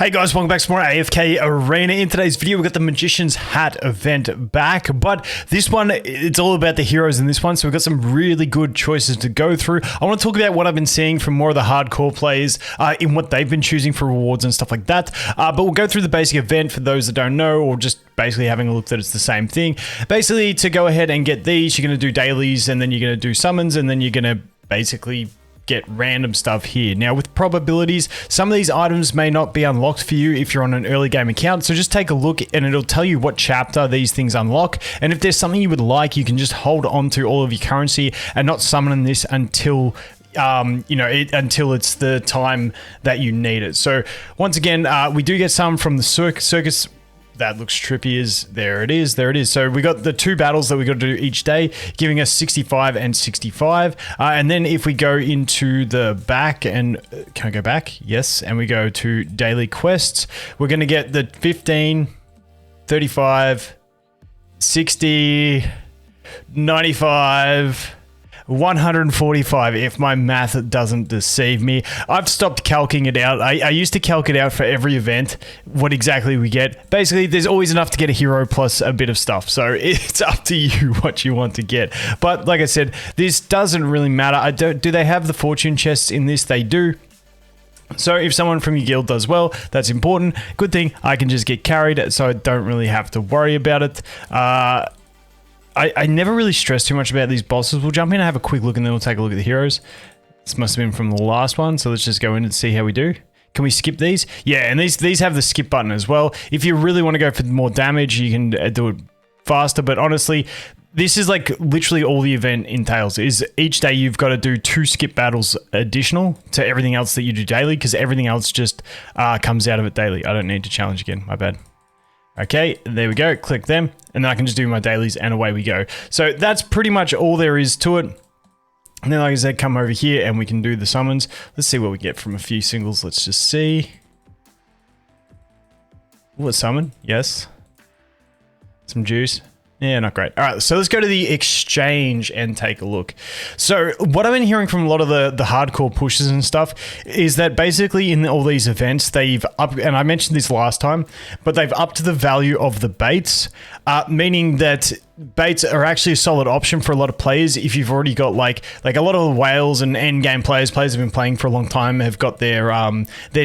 Hey guys, welcome back to more AFK Arena. In today's video, we've got the Magician's Hat event back, but this one, it's all about the heroes in this one, so we've got some really good choices to go through. I want to talk about what I've been seeing from more of the hardcore players in what they've been choosing for rewards and stuff like that, but we'll go through the basic event for those that don't know, or just basically having a look that it's the same thing. Basically, to go ahead and get these, you're going to do dailies, and then you're going to do summons, and then you're going to basically get random stuff here. Now with probabilities, some of these items may not be unlocked for you if you're on an early game account, so just take a look and it'll tell you what chapter these things unlock, and if there's something you would like, you can just hold on to all of your currency and not summon this until until it's the time that you need it. So once again, we do get some from the circus. That looks trippy as there it is. So we got the two battles that we got to do each day, giving us 65 and 65. And then if we go into the back and can I go back? Yes. And we go to daily quests, we're going to get the 15, 35, 60, 95, 145 if my math doesn't deceive me. I've stopped calculating it out. I used to calculate it out for every event what exactly we get. Basically, there's always enough to get a hero plus a bit of stuff, so it's up to you what you want to get. But like I said, this doesn't really matter. Do they have the fortune chests in this? They do. So if someone from your guild does well, that's important. Good thing I can just get carried, so I don't really have to worry about it. I never really stress too much about these bosses. We'll jump in and have a quick look, and then we'll take a look at the heroes. This must have been from the last one, so let's just go in and see how we do. Can we skip these? Yeah, and these have the skip button as well. If you really want to go for more damage, you can do it faster, but honestly, this is like literally all the event entails is each day you've got to do 2 skip battles additional to everything else that you do daily, because everything else just comes out of it daily. I don't need to challenge again, my bad. Okay, there we go, click them, and then I can just do my dailies and away we go. So that's pretty much all there is to it. And then like I said, come over here and we can do the summons. Let's see what we get from a few singles. Let's just see. What summon? Yes. Some juice. Yeah, not great. All right, so let's go to the exchange and take a look. So what I've been hearing from a lot of the hardcore pushes and stuff is that basically in all these events, they've upped, and I mentioned this last time, but they've upped the value of the baits, meaning that baits are actually a solid option for a lot of players if you've already got like a lot of the whales and end game players have been playing for a long time, have got their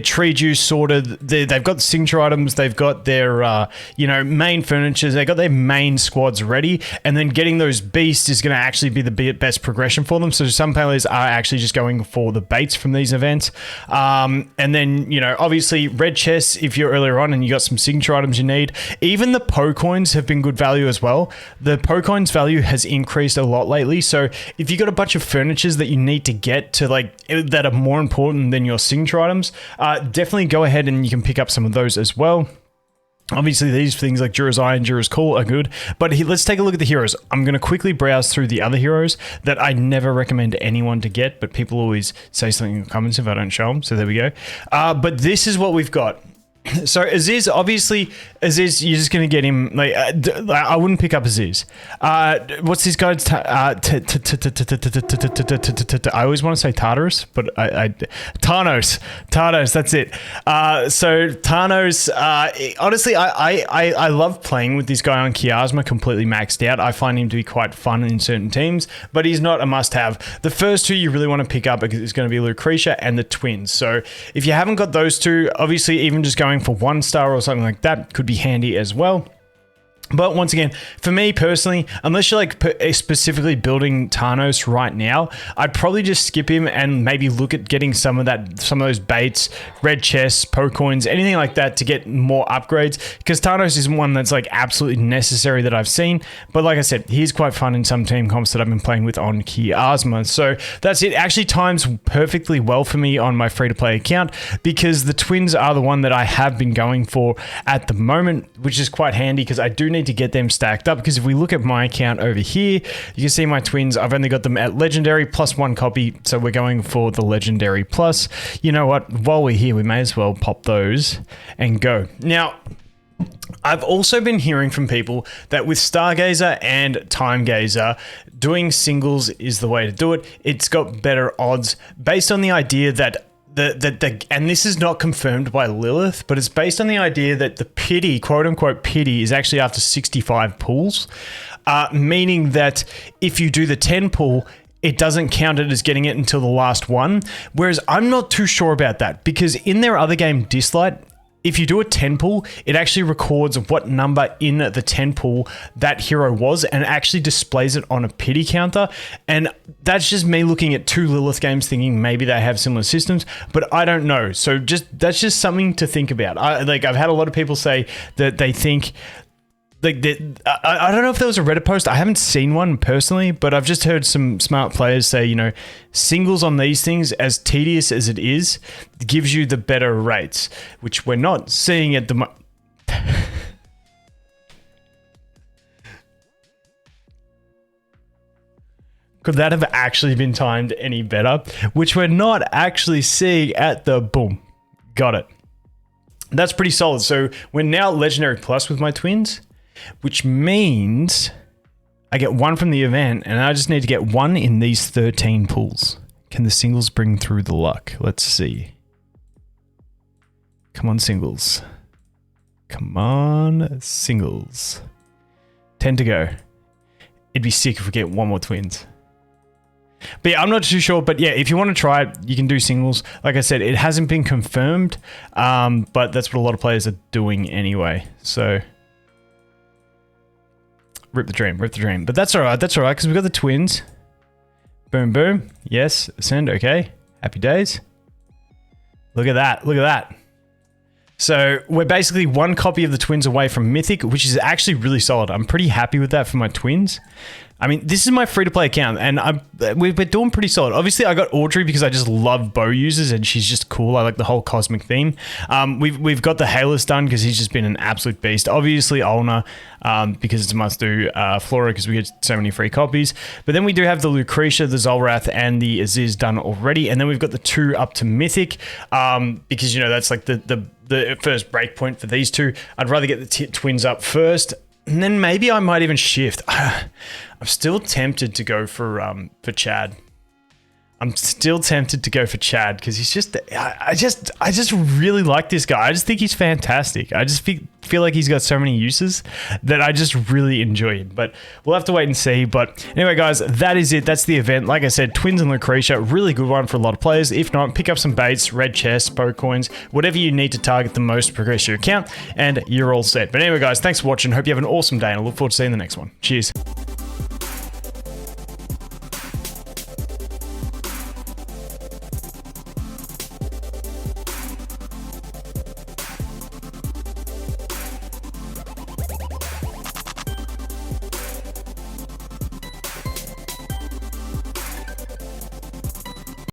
tree juice sorted, they've got signature items, they've got their main furnitures, they've got their main squads ready, and then getting those beasts is going to actually be the best progression for them. So some players are actually just going for the baits from these events, and then obviously red chests if you're earlier on and you got some signature items you need. Even the Poe coins have been good value as well. The Poe coins value has increased a lot lately, so if you got a bunch of furnitures that you need to get to that are more important than your signature items, definitely go ahead and you can pick up some of those as well. Obviously, these things like Jura's Eye and Jura's Call are good, but let's take a look at the heroes. I'm going to quickly browse through the other heroes that I never recommend anyone to get, but people always say something in the comments if I don't show them, so there we go. But this is what we've got. So Aziz, obviously, you're just going to get him, I wouldn't pick up Aziz. What's this guy? I always want to say Tartarus, but Tarnos, that's it. So Tarnos, honestly, I love playing with this guy on Chiasma completely maxed out. I find him to be quite fun in certain teams, but he's not a must-have. The first two you really want to pick up is going to be Lucretia and the twins. So if you haven't got those two, obviously even just going for 1 star or something like that could be handy as well. But once again, for me personally, unless you're specifically building Tarnos right now, I'd probably just skip him and maybe look at getting some of those baits, red chests, Poe coins, anything like that to get more upgrades, because Tarnos isn't one that's absolutely necessary that I've seen. But like I said, he's quite fun in some team comps that I've been playing with on Chiasma. So that's it. Actually times perfectly well for me on my free-to-play account, because the twins are the one that I have been going for at the moment, which is quite handy because I do need to get them stacked up, because if we look at my account over here, you can see my twins, I've only got them at legendary plus 1 copy, so we're going for the legendary plus. You know what, while we're here we may as well pop those and go. Now I've also been hearing from people that with Stargazer and Time Gazer, doing singles is the way to do it. It's got better odds based on the idea that and this is not confirmed by Lilith, but it's based on the idea that the pity, quote unquote pity, is actually after 65 pulls, meaning that if you do the 10 pull, it doesn't count it as getting it until the last one. Whereas I'm not too sure about that, because in their other game, Dislight, if you do a 10 pull, it actually records what number in the 10 pull that hero was and actually displays it on a pity counter. And that's just me looking at two Lilith games thinking maybe they have similar systems, but I don't know. So that's just something to think about. I've had a lot of people say that they think like I don't know if there was a Reddit post. I haven't seen one personally, but I've just heard some smart players say, you know, singles on these things, as tedious as it is, gives you the better rates, which we're not seeing at the moment. Could that have actually been timed any better? Which we're not actually seeing at the boom. Got it. That's pretty solid. So we're now Legendary Plus with my twins, which means I get one from the event, and I just need to get one in these 13 pulls. Can the singles bring through the luck? Let's see. Come on, singles. Come on, singles. 10 to go. It'd be sick if we get one more twins. But yeah, I'm not too sure. But yeah, if you want to try it, you can do singles. Like I said, it hasn't been confirmed, but that's what a lot of players are doing anyway. So rip the dream, rip the dream. But that's all right. That's all right, because we've got the twins. Boom, boom. Yes, send. Okay. Happy days. Look at that. Look at that. So we're basically one copy of the twins away from Mythic, which is actually really solid. I'm pretty happy with that for my twins. I mean, this is my free-to-play account, and we're doing pretty solid. Obviously, I got Audrey because I just love bow users, and she's just cool. I like the whole cosmic theme. We've got the Halus done because he's just been an absolute beast. Obviously, Ulna, because it's a must-do. Flora, because we get so many free copies. But then we do have the Lucretia, the Zolrath, and the Aziz done already. And then we've got the two up to Mythic, because, you know, that's like the first break point for these two. I'd rather get the twins up first, and then maybe I might even shift. I'm still tempted to go for Chad. I'm still tempted to go for Chad because he's just, I just really like this guy. I just think he's fantastic. I just feel like he's got so many uses that I just really enjoy him. But we'll have to wait and see. But anyway, guys, that is it. That's the event. Like I said, Twins and Lucretia, really good one for a lot of players. If not, pick up some baits, red chests, bow coins, whatever you need to target the most to progress your account, and you're all set. But anyway, guys, thanks for watching. Hope you have an awesome day, and I look forward to seeing the next one. Cheers.